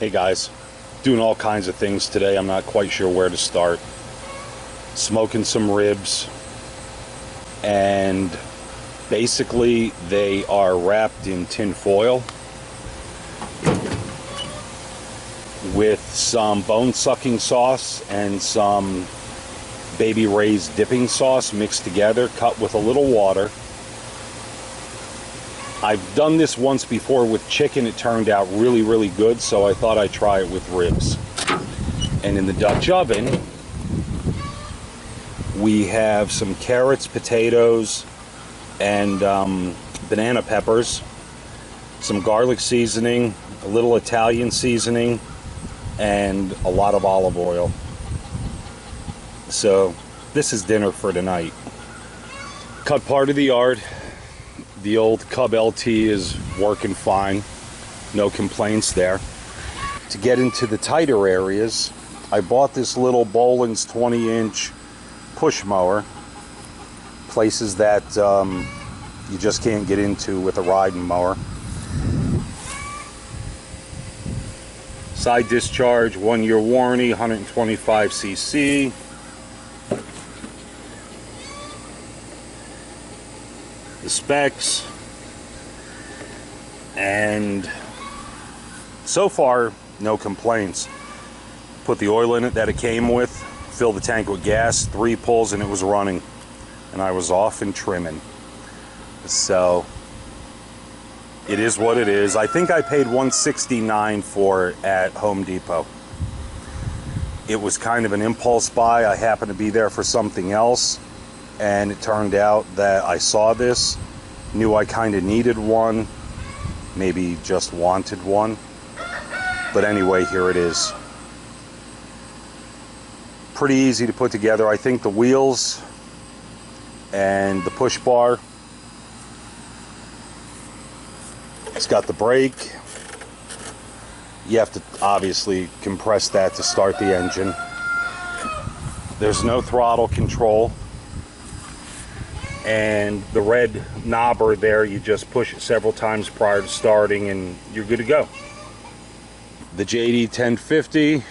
Hey guys, doing all kinds of things today. I'm not quite sure where to start. Smoking some ribs, and basically they are wrapped in tin foil with some bone-sucking sauce and some Baby Ray's dipping sauce mixed together, cut with a little water. I've done this once before with chicken. It turned out really, really good, so I thought I'd try it with ribs. And in the Dutch oven, we have some carrots, potatoes, and banana peppers, some garlic seasoning, a little Italian seasoning, and a lot of olive oil. So this is dinner for tonight. Cut part of the yard. The old Cub LT is working fine. No complaints there. To get into the tighter areas, I bought this little Boland's 20-inch push mower. Places that you just can't get into with a riding mower. Side discharge, 1-year warranty, 125 cc. The specs, and so far no complaints. Put the oil in it that it came with, filled the tank with gas, 3 pulls, and it was running, and I was off and trimming. So it is what it is. I think I paid $169 for it at Home Depot. It was kind of an impulse buy. I happened to be there for something else, and it turned out that I saw this, knew I kind of needed one, maybe just wanted one. But anyway, here it is. Pretty easy to put together. I think the wheels and the push bar. It's got the brake. You have to obviously compress that to start the engine. There's no throttle control. And the red knobber there, you just push it several times prior to starting and you're good to go. The JD 1050,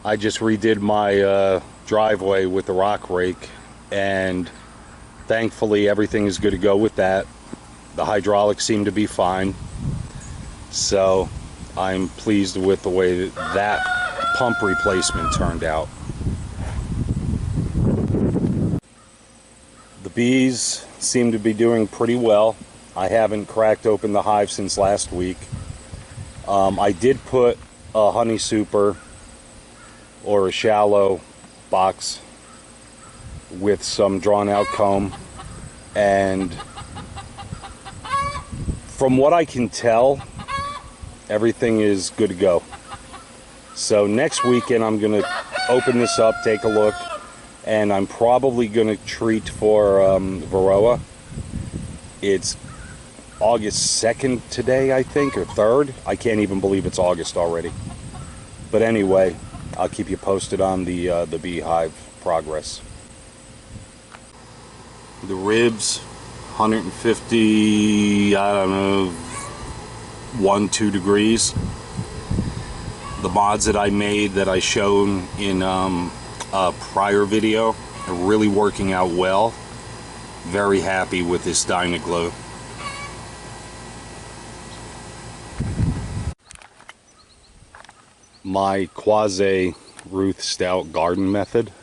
I just redid my driveway with the rock rake, and thankfully everything is good to go with that. The hydraulics seem to be fine, so I'm pleased with the way that pump replacement turned out. The bees seem to be doing pretty well. I haven't cracked open the hive since last week. I did put a honey super or a shallow box with some drawn out comb, and from what I can tell, everything is good to go. So next weekend I'm going to open this up, take a look, and I'm probably going to treat for Varroa. It's August 2nd today, I think, or 3rd. I can't even believe it's August already. But anyway, I'll keep you posted on the beehive progress. The ribs, 150, I don't know, 1-2 degrees. The mods that I made that I shown in a prior video are really working out well. Very happy with this Dynaglow. My quasi Ruth Stout garden method.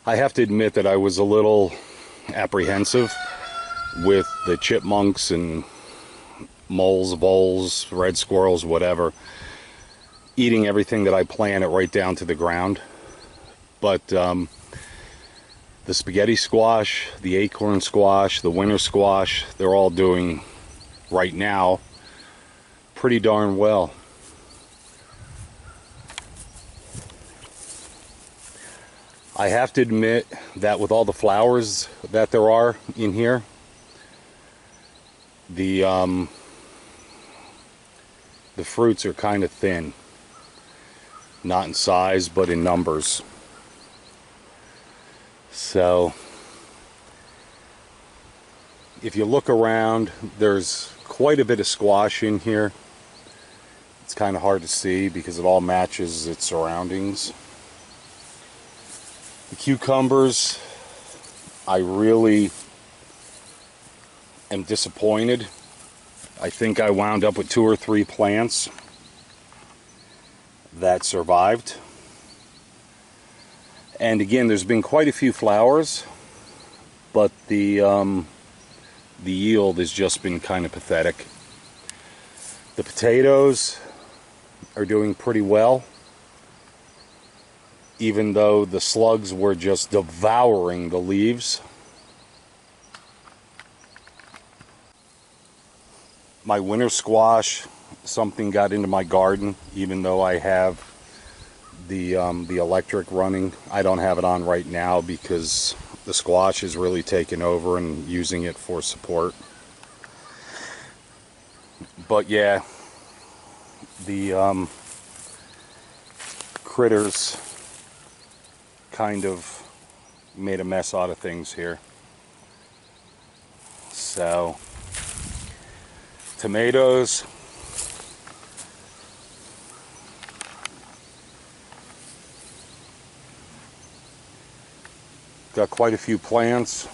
I have to admit that I was a little apprehensive with the chipmunks and moles, voles, red squirrels, whatever, eating everything that I planted right down to the ground. But the spaghetti squash, the acorn squash, the winter squash, they're all doing right now pretty darn well. I have to admit that with all the flowers that there are in here, the fruits are kind of thin. Not in size, but in numbers. So if you look around, there's quite a bit of squash in here. It's kind of hard to see because it all matches its surroundings. The cucumbers, I really am disappointed. I think I wound up with 2 or 3 plants that survived. And again, there's been quite a few flowers, but the yield has just been kind of pathetic. The potatoes are doing pretty well, even though the slugs were just devouring the leaves. My winter squash, something got into my garden, even though I have the electric running. I don't have it on right now because the squash is really taken over and using it for support. But yeah, the critters kind of made a mess out of things here. So tomatoes, got quite a few plants.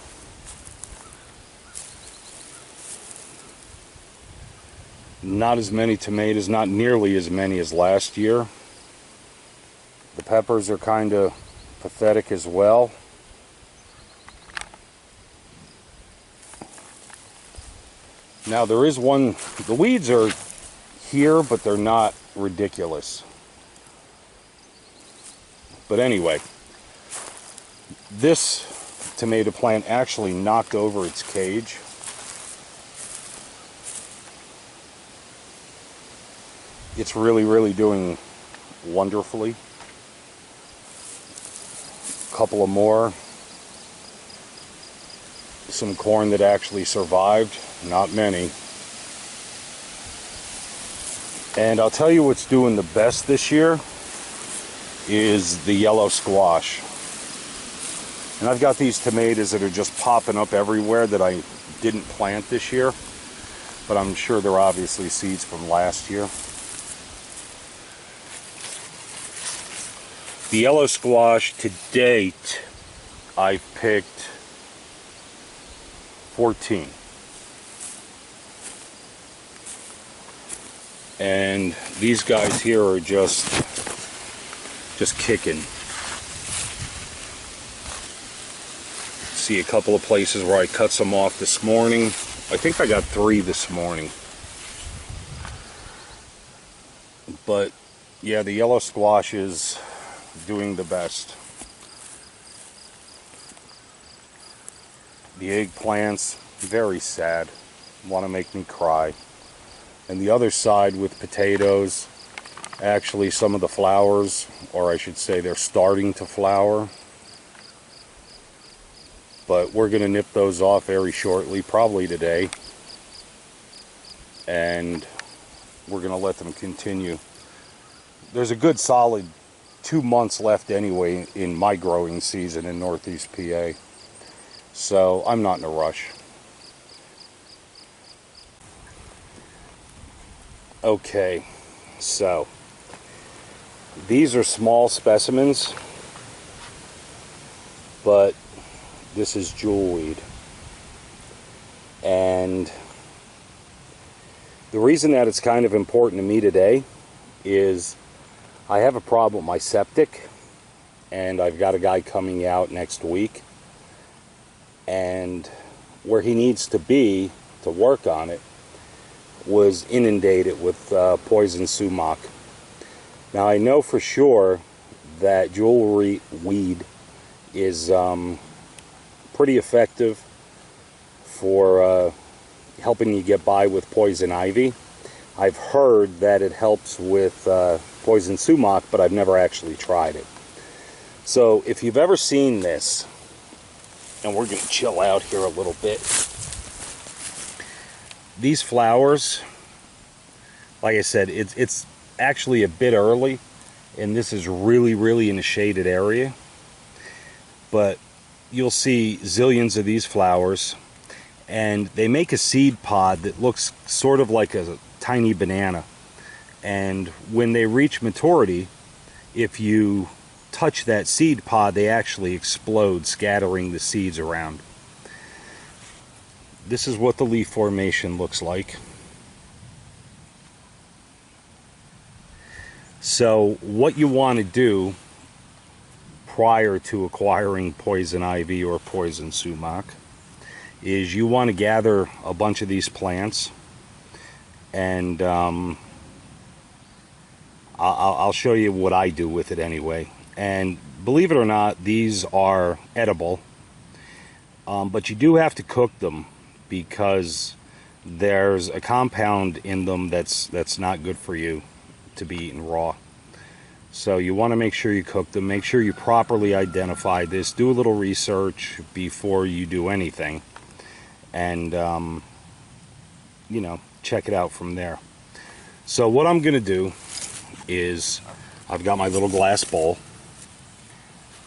Not as many tomatoes, not nearly as many as last year. The peppers are kind of pathetic as well. Now there is one, the weeds are here, but they're not ridiculous. But anyway, this tomato plant actually knocked over its cage. It's really doing wonderfully. A couple of more. Some corn that actually survived, not many. And I'll tell you what's doing the best this year is the yellow squash. And I've got these tomatoes that are just popping up everywhere that I didn't plant this year, but I'm sure they're obviously seeds from last year. The yellow squash to date, I've picked 14. And these guys here are just kicking. See a couple of places where I cut some off this morning. I think I got 3 this morning. But yeah, the yellow squash is doing the best. The eggplants, very sad, want to make me cry. And the other side with potatoes, actually some of the flowers, or I should say they're starting to flower. But we're going to nip those off very shortly, probably today. And we're going to let them continue. There's a good solid 2 months left anyway in my growing season in Northeast PA. So I'm not in a rush. Okay, so these are small specimens, but this is Jewelweed. And the reason that it's kind of important to me today is I have a problem with my septic, and I've got a guy coming out next week, and where he needs to be to work on it was inundated with poison sumac. Now I know for sure that Jewelweed is pretty effective for helping you get by with poison ivy. I've heard that it helps with poison sumac, but I've never actually tried it. So if you've ever seen this, and we're going to chill out here a little bit. These flowers, like I said, it's actually a bit early, and this is really in a shaded area. But you'll see zillions of these flowers, and they make a seed pod that looks sort of like a tiny banana. And when they reach maturity, if you touch that seed pod, they actually explode, scattering the seeds around. This is what the leaf formation looks like. So what you want to do prior to acquiring poison ivy or poison sumac is you want to gather a bunch of these plants, and I'll show you what I do with it anyway. And believe it or not, these are edible, but you do have to cook them because there's a compound in them that's not good for you to be eaten raw. So you want to make sure you cook them, make sure you properly identify this, do a little research before you do anything, and you know, check it out from there. So what I'm gonna do is, I've got my little glass bowl,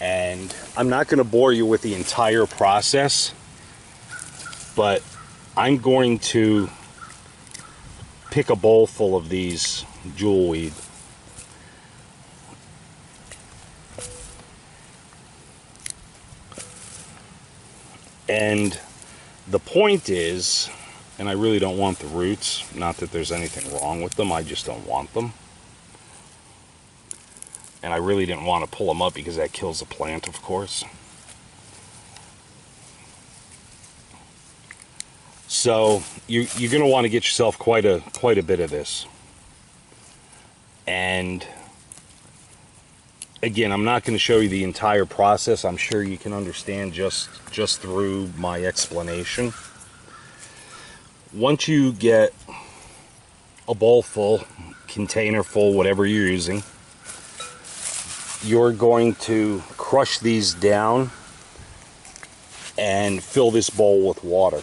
and I'm not going to bore you with the entire process, but I'm going to pick a bowl full of these Jewelweed. And the point is, and I really don't want the roots, not that there's anything wrong with them, I just don't want them. And I really didn't want to pull them up because that kills the plant, of course. So you're going to want to get yourself quite a bit of this. And again, I'm not going to show you the entire process. I'm sure you can understand just through my explanation. Once you get a bowl full, container full, whatever you're using, you're going to crush these down and fill this bowl with water.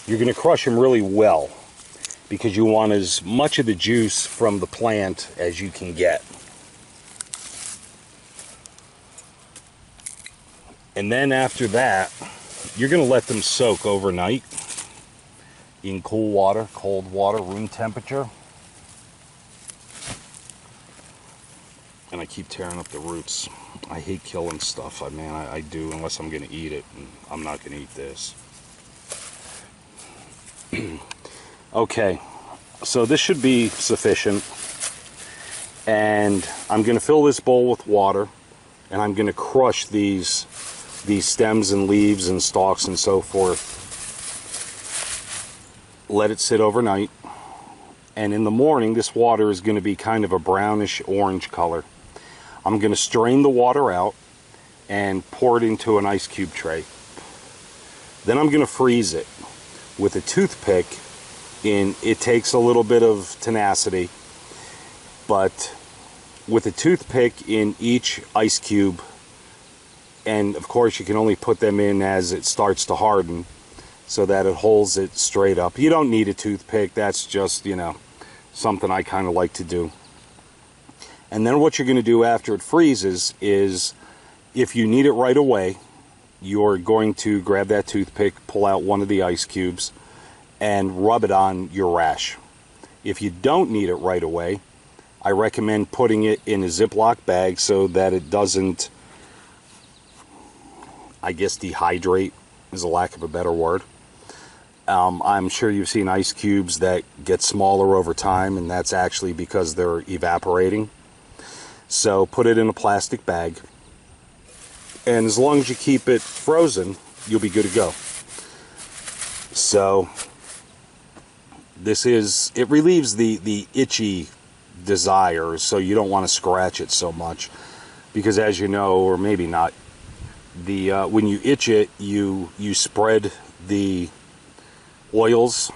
You're going to crush them really well because you want as much of the juice from the plant as you can get. And then after that, you're going to let them soak overnight in cool water, cold water, room temperature. And I keep tearing up the roots. I hate killing stuff. I do, unless I'm going to eat it. And I'm not going to eat this. Okay, so this should be sufficient. And I'm going to fill this bowl with water. And I'm going to crush these stems and leaves and stalks and so forth. Let it sit overnight. And in the morning, this water is going to be kind of a brownish orange color. I'm going to strain the water out and pour it into an ice cube tray. Then I'm going to freeze it with a toothpick. It takes a little bit of tenacity, but with a toothpick in each ice cube, and of course you can only put them in as it starts to harden so that it holds it straight up. You don't need a toothpick, that's just, you know, something I kind of like to do. And then what you're going to do after it freezes is, if you need it right away, you're going to grab that toothpick, pull out one of the ice cubes, and rub it on your rash. If you don't need it right away, I recommend putting it in a Ziploc bag so that it doesn't, I guess, dehydrate is a lack of a better word. I'm sure you've seen ice cubes that get smaller over time, and that's actually because they're evaporating. So put it in a plastic bag, and as long as you keep it frozen, you'll be good to go. So it relieves the itchy desire, so you don't want to scratch it so much, because as you know, or maybe not, when you itch it, you spread the oils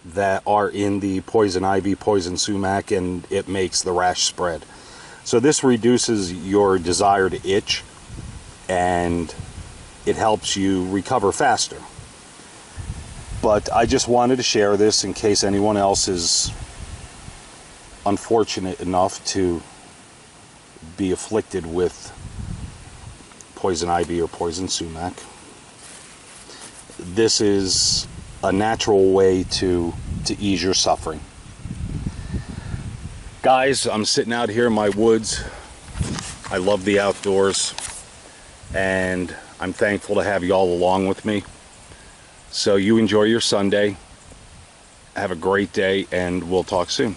that are in the poison ivy, poison sumac, and it makes the rash spread. So this reduces your desire to itch, and it helps you recover faster. But I just wanted to share this in case anyone else is unfortunate enough to be afflicted with poison ivy or poison sumac. This is a natural way to ease your suffering. Guys, I'm sitting out here in my woods. I love the outdoors, and I'm thankful to have you all along with me. So you enjoy your Sunday. Have a great day, and we'll talk soon.